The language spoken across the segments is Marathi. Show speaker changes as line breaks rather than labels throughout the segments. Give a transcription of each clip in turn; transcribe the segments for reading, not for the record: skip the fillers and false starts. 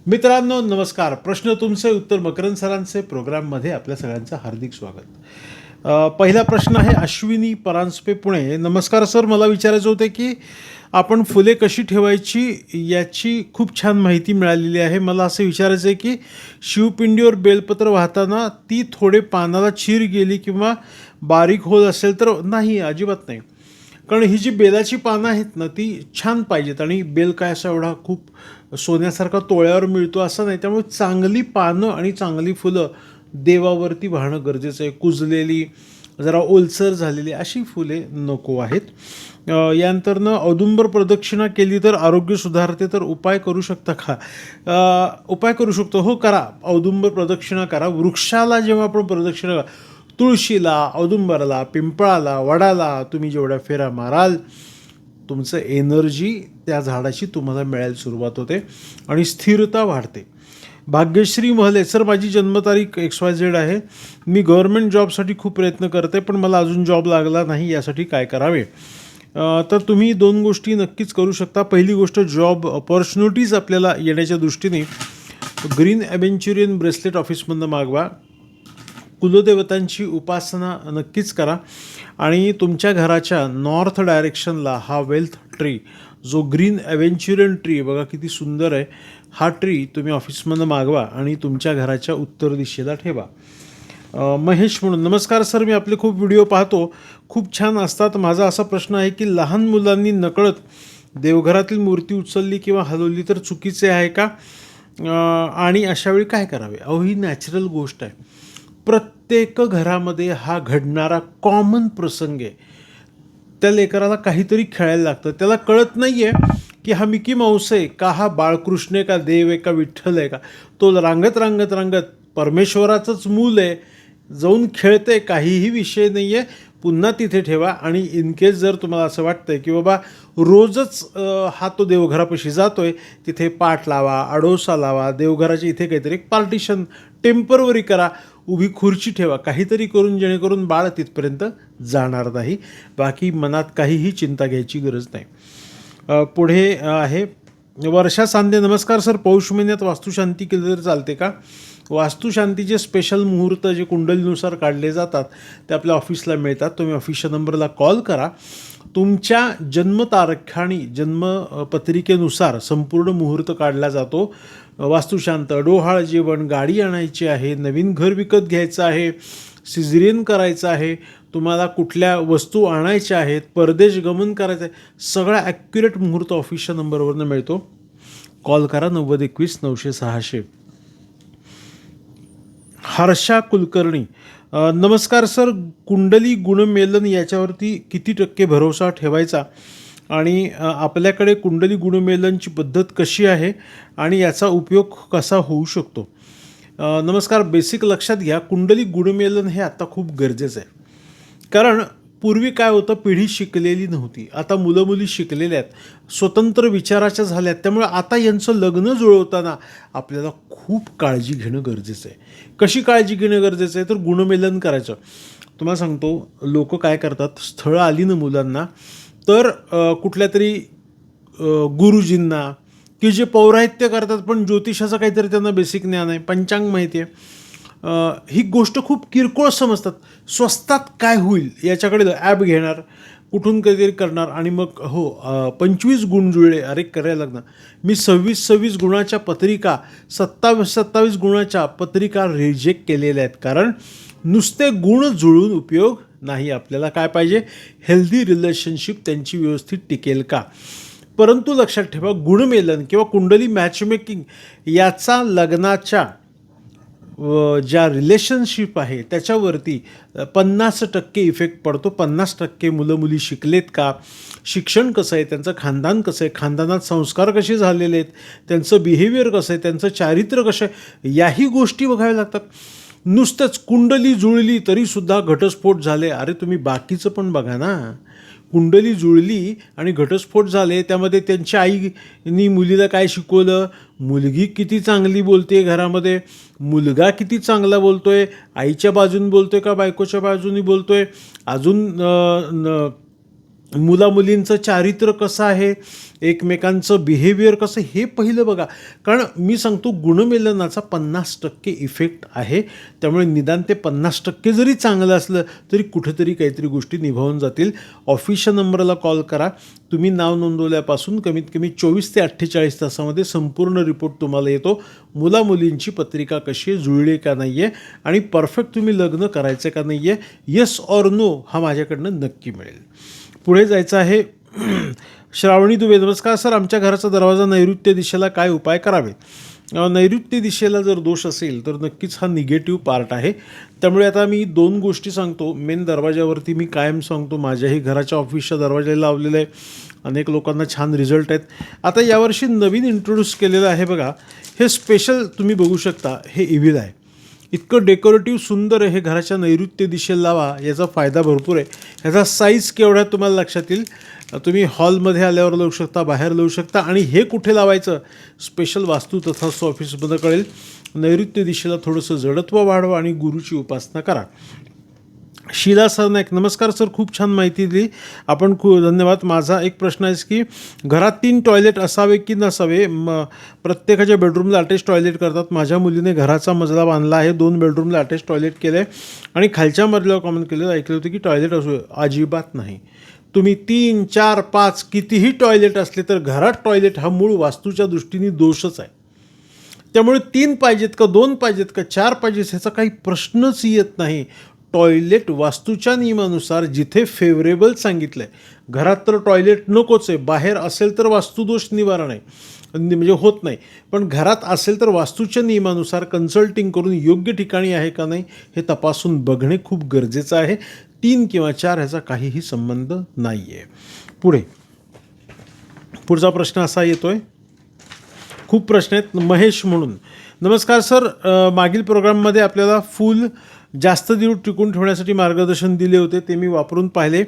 मित्रांनो नमस्कार. प्रश्न तुमचे उत्तर मकरंद सरांचे प्रोग्राममध्ये आपल्या सगळ्यांचं हार्दिक स्वागत. पहिला प्रश्न आहे अश्विनी परांजपे पुणे. नमस्कार सर, मला विचारायचं होतं की आपण फुले कशी ठेवायची याची खूप छान माहिती मिळालेली आहे. मला असं विचारायचं आहे की शिवपिंडीवर बेलपत्र वाहताना ती थोडे पानाला चीर गेली किंवा बारीक होत असेल तर नाही, अजिबात नाही. कारण ही जी बेलाची पानं आहेत ना ती छान पाहिजेत आणि बेल काय असा एवढा खूप सोन्यासारखा तोळ्यावर मिळतो असं नाही. त्यामुळे चांगली पानं आणि चांगली फुलं देवावरती वाहणं गरजेचं आहे. कुजलेली, जरा ओलसर झालेली अशी फुले नको आहेत. यानंतरनं औदुंबर प्रदक्षिणा केली तर आरोग्य सुधारते, तर उपाय करू शकता का? उपाय करू शकतो, हो करा. औदुंबर प्रदक्षिणा करा. वृक्षाला जेव्हा आपण प्रदक्षिणा करा, तुळशीला, औदुंबराला, पिंपळाला, वडाला तुम्ही जेवढ्या फेऱ्या माराल तुमचं एनर्जी त्या झाडाची तुम्हाला मिळायला सुरुवात होते आणि स्थिरता वाढते. भाग्यश्री महले, सर माझी जन्मतारीख XYZ आहे. मी गव्हर्नमेंट जॉबसाठी खूप प्रयत्न करते पण मला अजून जॉब लागला नाही, यासाठी काय करावे? तर तुम्ही दोन गोष्टी नक्कीच करू शकता. पहिली गोष्ट, जॉब ऑपॉर्च्युनिटीज आपल्याला येण्याच्या दृष्टीने ग्रीन ॲव्हेंच्युरियन ब्रेसलेट ऑफिसमधनं मागवा. कुलदेवतांची उपासना नक्कीच करा आणि तुमच्या घराच्या नॉर्थ डायरेक्शनला हा वेल्थ ट्री, जो ग्रीन ॲव्हेंच्युरियन ट्री बघा किती सुंदर आहे, हा ट्री तुम्ही ऑफिसमधनं मागवा आणि तुमच्या घराच्या उत्तर दिशेला ठेवा. महेश म्हणून, नमस्कार सर, मी आपले खूप व्हिडिओ पाहतो, खूप छान असतात. माझा असा प्रश्न आहे की लहान मुलांनी नकळत देवघरातील मूर्ती उचलली किंवा हलवली तर चुकीचे आहे का? आणि अशावेळी काय करावे? अहो, ही नॅचरल गोष्ट आहे. प्रत्येक घरामध्ये हा घडणारा कॉमन प्रसंग आहे. त्या लेकराला काहीतरी खेळायला लागतं, त्याला कळत नाही आहे की हा मिकी माऊस आहे का, हा बाळकृष्ण आहे का, देव आहे का, विठ्ठल आहे का. तो रांगत रांगत रांगत परमेश्वराचंच मूल आहे, जाऊन खेळते, काहीही विषय नाही आहे. पुन्हा तिथे ठेवा आणि इन केस जर तुम्हाला असं वाटतं की बाबा रोजच हा तो देवघरापाशी जातो आहे, तिथे पाट लावा, आडोसा लावा, देवघराच्या इथे काहीतरी एक पार्टिशन टेम्परवरी करा, उभी खुर्ची ठेवा, काहीतरी करून जेणेकरून बाळ तिथपर्यंत जाणार नाही. बाकी मनात काहीही चिंता घ्यायची गरज नाही. पुढे आहे वर्षा सांदे, नमस्कार सर, पौष महिन्यात वास्तुशांती केली तर चालते का? वास्तुशांतीचे स्पेशल मुहूर्त जे कुंडलीनुसार काढले जातात ते आपल्या ऑफिसला मिळतात. तुम्ही ऑफिसच्या नंबरला कॉल करा. तुमच्या जन्मतारीख आणि जन्मपत्रिकेनुसार संपूर्ण मुहूर्त काढला जातो. वास्तुशांत, डोहाळ जेवण, गाडी आणायची आहे, नवीन घर विकत घ्यायचं आहे, सिझेरियन करायचं आहे, तुम्हाला कुठल्या वस्तू आणायच्या आहेत, परदेश गमन करायचं आहे, सगळा ॲक्युरेट मुहूर्त ऑफिसच्या नंबरवरनं मिळतो. कॉल करा 9021 900 600. हर्षा कुलकर्णी, नमस्कार सर, कुंडली गुणमेलन याच्यावरती किती टक्के भरोसा ठेवायचा आणि आपल्याकडे कुंडली गुणमेलनची पद्धत कशी आहे आणि याचा उपयोग कसा होऊ शकतो? नमस्कार, बेसिक लक्षात घ्या, कुंडली गुणमेलन हे आत्ता खूप गरजेचं आहे. कारण पूर्वी काय होतं, पिढी शिकलेली नव्हती, आता मुलं मुली शिकलेल्या आहेत, स्वतंत्र विचाराच्या झाल्यात. त्यामुळे आता यांचं लग्न जुळवताना आपल्याला खूप काळजी घेणं गरजेचं आहे. कशी काळजी घेणं गरजेचं आहे? तर गुणमेलन करायचं. तुम्हाला सांगतो, लोक काय करतात, स्थळं आली ना मुलांना तर कुठल्या तरी गुरुजींना की जे पौराहित्य करतात पण ज्योतिषाचं काहीतरी त्यांना बेसिक ज्ञान आहे, पंचांग माहिती आहे, ही गोष्ट खूप किरकोळ समजतात. स्वस्तात काय होईल याच्याकडे ॲप घेणार, कुठून काहीतरी करणार आणि मग 25 गुण जुळले, अरे करायला लागणार. मी 26 गुणाच्या पत्रिका, 27 गुणाच्या पत्रिका रिजेक्ट केलेल्या आहेत. कारण नुसते गुण जुळून उपयोग नाही, आपल्याला काय पाहिजे, हेल्दी रिलेशनशिप त्यांची व्यवस्थित टिकेल का. परंतु लक्षात ठेवा, गुणमेलन किंवा कुंडली मॅचमेकिंग याचा लग्नाच्या ज्या रिलेशनशिप आहे त्याच्यावरती 50% इफेक्ट पडतो. 50% मुलं मुली शिकलेत का, शिक्षण कसं आहे, त्यांचं खानदान कसं आहे, खानदानात संस्कार कसे झालेले आहेत, त्यांचं बिहेवियर कसं आहे, त्यांचं चारित्र्य कसं आहे, याही गोष्टी बघाव्या लागतात. नुसतंच कुंडली जुळली तरीसुद्धा घटस्फोट झाले, अरे तुम्ही बाकीचं पण बघा ना. कुंडली जुळली आणि घटस्फोट झाले, त्यामध्ये त्यांच्या आईनी मुलीला काय शिकवलं, मुलगी किती चांगली बोलते घरामध्ये, मुलगा किती चांगला बोलतोय, आईच्या बाजूने बोलतोय का बायकोच्या बाजूने बोलतोय, अजून मुलामुलींचं चारित्र्य कसं आहे, एकमेकांचं बिहेवियर कसं, हे पहिलं बघा. कारण मी सांगतो गुणमेलनाचा 50% इफेक्ट आहे. त्यामुळे निदान ते 50% जरी चांगलं असलं तरी कुठेतरी काहीतरी गोष्टी निभावून जातील. ऑफिसच्या नंबरला कॉल करा. तुम्ही नाव नोंदवल्यापासून कमीत कमी 24 ते 48 तासामध्ये संपूर्ण रिपोर्ट तुम्हाला येतो. मुलामुलींची पत्रिका कशी आहे, जुळली का नाही आहे आणि परफेक्ट तुम्ही लग्न करायचं का नाही आहे, येस ऑर नो हा माझ्याकडनं नक्की मिळेल. पुढे जायचं आहे. श्रावणी दुबे, नमस्कार सर, आमच्या घराचा दरवाजा नैऋत्य दिशेला काय उपाय करावे? नैऋत्य दिशेला जर दोष असेल तर नक्कीच हा निगेटिव्ह पार्ट आहे. त्यामुळे आता मी 2 गोष्टी सांगतो. मेन दरवाजावरती मी कायम सांगतो, माझ्याही घराच्या ऑफिसच्या दरवाजाला लावलेलं आहे. अनेक लोकांना छान रिझल्ट आहेत. आता यावर्षी नवीन इंट्रोड्यूस केलेलं आहे बघा, हे स्पेशल तुम्ही बघू शकता. हे इव्हिल आहे, इतकं डेकोरेटिव्ह सुंदर आहे. हे घराच्या नैऋत्य दिशेला लावा, याचा फायदा भरपूर आहे. ह्याचा साईज केवढा तुम्हाला लक्षात येईल. तुम्ही हॉलमध्ये आल्यावर लावू शकता, बाहेर लावू शकता. आणि हे कुठे लावायचं स्पेशल वास्तू तथास्तु ऑफिसमध्ये कळेल. नैऋत्य दिशेला थोडंसं जडत्व वाढवा आणि गुरुची उपासना करा. शीला सरनाईक, नमस्कार सर, खूप छान माहिती दिली आपण, खूप धन्यवाद. माझा एक प्रश्न आहे की घरात 3 टॉयलेट असावे की नसावे? प्रत्येकाच्या बेडरूमला अटॅच टॉयलेट करतात. माझ्या मुलीने घराचा मजला बांधला आहे, 2 बेडरूमला अटॅच टॉयलेट केलं आहे आणि खालच्या मजल्यावर कॉमन केलं. ऐकलं होतं की टॉयलेट असू, अजिबात नाही. तुम्ही 3, 4, 5 कितीही टॉयलेट असले तर घरात टॉयलेट हा मूळ वास्तूच्या दृष्टीने दोषच आहे. त्यामुळे 3 पाहिजेत का 2 पाहिजेत का 4 पाहिजेत ह्याचा काही प्रश्नच येत नाही. टॉयलेट वास्तूच्या नियमानुसार जिथे फेवरेबल सांगितलं आहे. घरात तर टॉयलेट नकोच आहे, बाहेर असेल तर वास्तुदोष निवारण आहे, म्हणजे होत नाही. पण घरात असेल तर वास्तूच्या नियमानुसार कन्सल्टिंग करून योग्य ठिकाणी आहे का नाही हे तपासून बघणे खूप गरजेचं आहे. 3 किंवा 4 ह्याचा काहीही संबंध नाही आहे. पुढचा प्रश्न असा येतोय, खूप प्रश्न आहेत. महेश म्हणून, नमस्कार सर, मागील प्रोग्राममध्ये आपल्याला फूल जास्त दिवस टिकून ठेवण्यासाठी मार्गदर्शन दिले होते, ते मी वापरून पाहिले.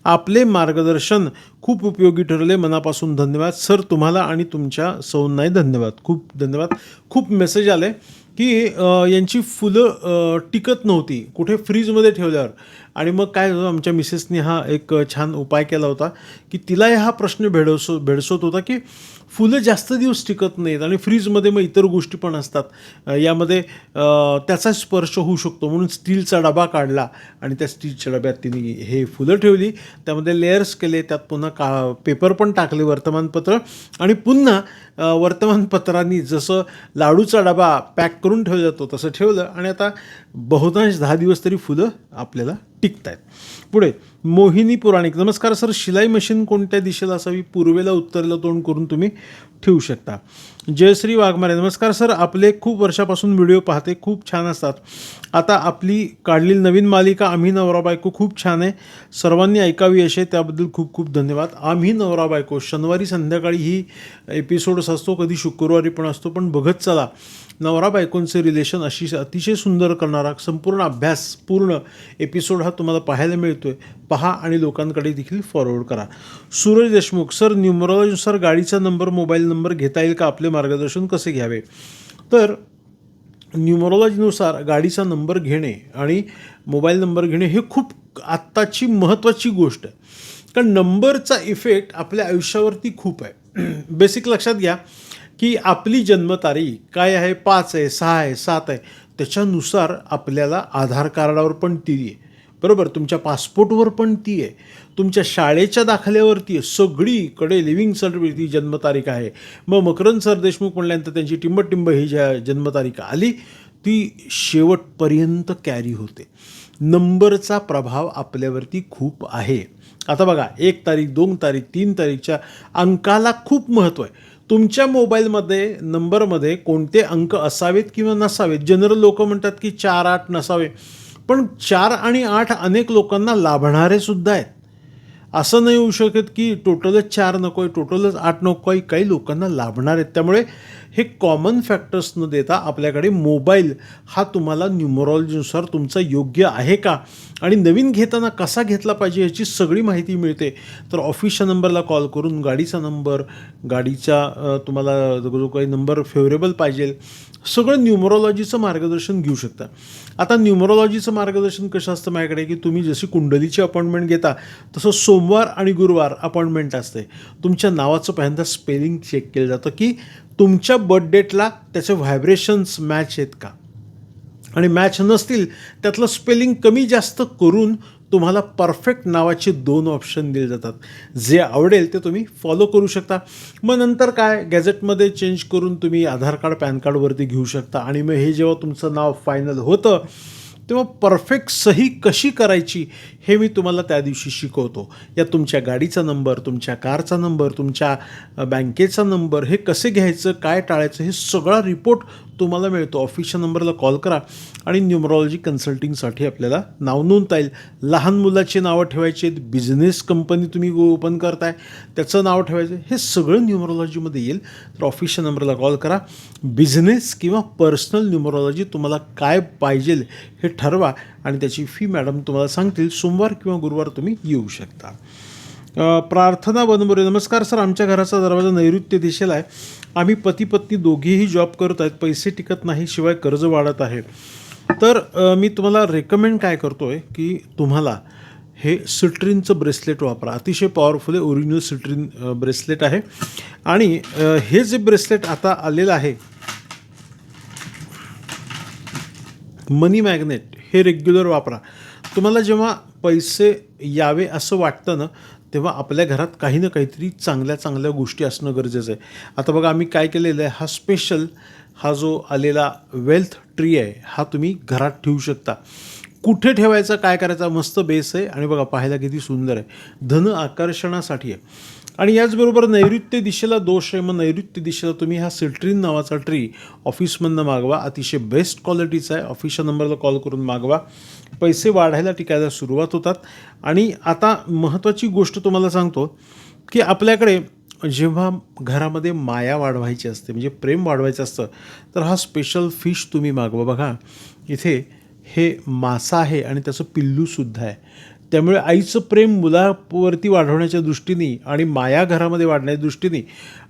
आपले मार्गदर्शन खूप उपयोगी ठरले. मनापासून धन्यवाद सर. तुम्हाला आणि तुमच्या सौंनाही धन्यवाद, खूप धन्यवाद. खूप मेसेज आले की यांची फुलं टिकत नव्हती कुठे फ्रीजमध्ये ठेवल्यावर. आणि मग काय झालं, आमच्या मिसेसने हा एक छान उपाय केला होता की तिलाही हा प्रश्न भेडसवत होता की फुलं जास्त दिवस टिकत नाहीत आणि फ्रीजमध्ये मग इतर गोष्टी पण असतात, यामध्ये त्याचा स्पर्श होऊ शकतो. म्हणून स्टीलचा डबा काढला आणि त्या स्टीलच्या डब्यात तिने हे फुलं ठेवली, त्यामध्ये लेयर्स केले, त्यात पुन्हा पेपर पण टाकले, वर्तमानपत्र, आणि पुन्हा वर्तमानपत्रांनी जसं लाडूचा डबा पॅक करून ठेवला जातो तसं ठेवलं आणि आता बहुतांश 10 दिवस तरी फुलं आपल्याला टिकत आहेत. पुढे मोहिनी पुराणिक, नमस्कार सर, शिलाई मशीन कोणत्या दिशेला असावी? पूर्वेला उत्तरेला तोंड करून तुम्ही ठेवू शकता. जयश्री वाघमारे, नमस्कार सर, आपले खूप वर्षापासून व्हिडिओ पाहते, खूप छान असतात. आता आपली काढलेली नवीन मालिका आम्ही नवरा बायको खूप छान आहे, सर्वांनी ऐकावी असे, त्याबद्दल खूप खूप धन्यवाद. आम्ही नवरा बायको शनिवारी संध्याकाळी ही एपिसोड्स असतो, कधी शुक्रवारी पण असतो, पण बघत चला. नवरा बायकोंचे रिलेशन अतिशय सुंदर करणारा संपूर्ण अभ्यास, पूर्ण एपिसोड हा तुम्हाला पाहायला मिळतोय. पहा आणि लोकांकडे देखील फॉरवर्ड करा. सूरज देशमुख, सर, न्यूमरॉलॉजीनुसार गाडीचा नंबर, मोबाईल नंबर घेता येईल का? आपले मार्गदर्शन कसे घ्यावे? तर न्यूमरॉलॉजीनुसार गाडीचा नंबर घेणे आणि मोबाईल नंबर घेणे हे खूप आत्ताची महत्त्वाची गोष्ट आहे. कारण नंबरचा इफेक्ट आपल्या आयुष्यावरती खूप आहे. बेसिक लक्षात घ्या की आपली जन्मतारीख काय आहे, 5 आहे, 6 आहे, 7 आहे, त्याच्यानुसार आपल्याला आधार कार्डावर पण ती आहे, बरोबर, तुमच्या पासपोर्टवर पण ती आहे, तुमच्या शाळेच्या दाखल्यावरती आहे, सगळीकडे लिव्हिंग सर्टिफिकेट ही जन्मतारीख आहे. मग मकरंद सर देशमुख म्हणल्यानंतर त्यांची टिंबटिंब ही ज्या जन्मतारीख आली ती शेवटपर्यंत कॅरी होते. नंबरचा प्रभाव आपल्यावरती खूप आहे. आता बघा, 1 तारीख, 2 तारीख, 3 तारीखच्या अंकाला खूप महत्त्व आहे. तुमच्या मोबाईलमध्ये नंबरमध्ये कोणते अंक असावेत किंवा नसावेत. जनरल लोक म्हणतात की 4, 8 नसावे, पण 4 आणि 8 अनेक लोकांना लाभणारे सुद्धा आहेत. असं नाही होऊ शकत की टोटलच 4 नको आहे, टोटलच 8 नको आहे, काही लोकांना लाभणार आहेत. त्यामुळे हे कॉमन फॅक्टर्स न देता आपल्याकडे मोबाईल हा तुम्हाला न्यूमरॉलॉजीनुसार तुमचा योग्य आहे का आणि नवीन घेताना कसा घेतला पाहिजे याची सगळी माहिती मिळते. तर ऑफिसच्या नंबरला कॉल करून गाडीचा नंबर, गाडीचा तुम्हाला जो काही नंबर फेवरेबल पाहिजे सगळं न्यूमरॉलॉजीचं मार्गदर्शन घेऊ शकता. आता न्यूमरॉलॉजीचं मार्गदर्शन कसं असतं माझ्याकडे की तुम्ही जशी कुंडलीची अपॉइंटमेंट घेता तसं सोमवार आणि गुरुवार अपॉइंटमेंट असते. तुमच्या नावाचं पहिल्यांदा स्पेलिंग चेक केलं जातं की तुमच्या बर्थ डेटला त्याचे व्हायब्रेशन्स मॅच आहेत का आणि मॅच नसतील त्यातलं स्पेलिंग कमी जास्त करून तुम्हाला परफेक्ट नावाचे 2 ऑप्शन दिले जातात. जे आवडेल ते तुम्ही फॉलो करू शकता. मग नंतर काय गॅझेटमध्ये चेंज करून तुम्ही आधार कार्ड पॅन कार्डवरती घेऊ शकता आणि मग हे जेव्हा तुमचं नाव फायनल होतं तेव्हा परफेक्ट सही कशी करायची हे मी तुम्हाला त्या दिवशी शिकवतो. या तुमच्या गाडीचा नंबर, तुमच्या कारचा नंबर, तुमच्या बँकेचा नंबर हे कसे घ्यायचं, काय टाळायचं हे सगळा रिपोर्ट तुम्हाला मिळतो. ऑफिसच्या नंबरला कॉल करा आणि न्यूमरॉलॉजी कन्सल्टिंगसाठी आपल्याला नाव नोंदता येईल. लहान मुलाची नावं ठेवायची आहेत, बिझनेस कंपनी तुम्ही ओपन करताय त्याचं नाव ठेवायचं, हे सगळं न्यूमरॉलॉजीमध्ये येईल. तर ऑफिसच्या नंबरला कॉल करा. बिझनेस किंवा पर्सनल न्यूमरॉलॉजी तुम्हाला काय पाहिजे हे ठरवा आणि त्याची फी मॅडम तुम्हाला सांगतील. सोमवार किंवा गुरुवार तुम्ही येऊ शकता. प्रार्थना बनबोरे, नमस्कार सर, आमच्या घराचा दरवाजा नैऋत्य दिशेला आहे. आम्ही पती पत्नी दोघेही जॉब करत आहेत, पैसे टिकत नाही, शिवाय कर्ज वाढत आहे. तर मी तुम्हाला रेकमेंड काय करतो आहे की तुम्हाला हे सिट्रिनचं ब्रेसलेट वापरा. अतिशय पॉवरफुल आहे, ओरिजिनल सिट्रिन ब्रेसलेट आहे. आणि हे जे ब्रेसलेट आता आलेलं आहे मनी मॅग्नेट, हे रेग्युलर वापरा. तुम्हाला जेव्हा पैसे यावे असं वाटतं ना तेव्हा आपल्या घरात काही ना काहीतरी चांगल्या चांगल्या गोष्टी असणं गरजेचं आहे. आता बघा आम्ही काय केलेलं आहे, हा स्पेशल हा जो आलेला वेल्थ ट्री आहे हा तुम्ही घरात ठेवू शकता. कुठे ठेवायचा, काय करायचा, मस्त बेस आहे आणि बघा पाहायला किती सुंदर आहे. धन आकर्षणासाठी आहे. आणि याचबरोबर नैऋत्य दिशेला दोष आहे, मग नैऋत्य दिशेला तुम्ही हा सिट्रिन नावाचा ट्री ऑफिसमधनं मागवा. अतिशय बेस्ट क्वालिटीचा आहे. ऑफिसच्या नंबरला कॉल करून मागवा. पैसे वाढायला टिकायला सुरुवात होतात. आणि आता महत्त्वाची गोष्ट तुम्हाला सांगतो की आपल्याकडे जेव्हा घरामध्ये माया वाढवायची असते म्हणजे प्रेम वाढवायचं असतं तर हा स्पेशल फिश तुम्ही मागवा. बघा इथे हे मासा आहे आणि त्याचं पिल्लूसुद्धा आहे. त्यामुळे आईचं प्रेम मुलावरती वाढवण्याच्या दृष्टीने आणि माया घरामध्ये वाढण्याच्या दृष्टीने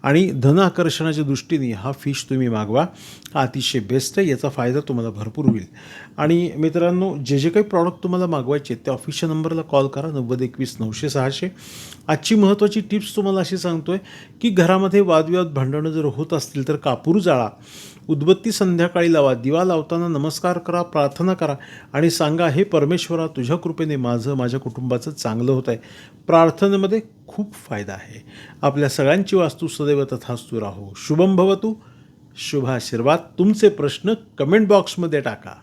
आणि धन आकर्षणाच्या दृष्टीने हा फिश तुम्ही मागवा. हा अतिशय बेस्ट आहे. याचा फायदा तुम्हाला भरपूर होईल. आणि मित्रांनो, जे जे काही प्रॉडक्ट तुम्हाला मागवायचे त्या ऑफिसच्या नंबरला कॉल करा 9021 900 600. आजची महत्त्वाची टिप्स तुम्हाला अशी सांगतो आहे की घरामध्ये वादविवाद भांडणं जर होत असतील तर कापूर जाळा, उदबत्ती संध्याकाळी लावा, दिवा लावताना नमस्कार करा, प्रार्थना करा आणि सांगा, हे परमेश्वरा तुझ्या कृपेने माझ्या कुटुंबाचं चांगलं होत आहे. प्रार्थनेमध्ये खूप फायदा आहे. आपल्या सगळ्यांची वास्तू सदैव तथास्तु राहो. शुभम भवतु. शुभ आशीर्वाद. तुमचे प्रश्न कमेंट बॉक्समध्ये टाका.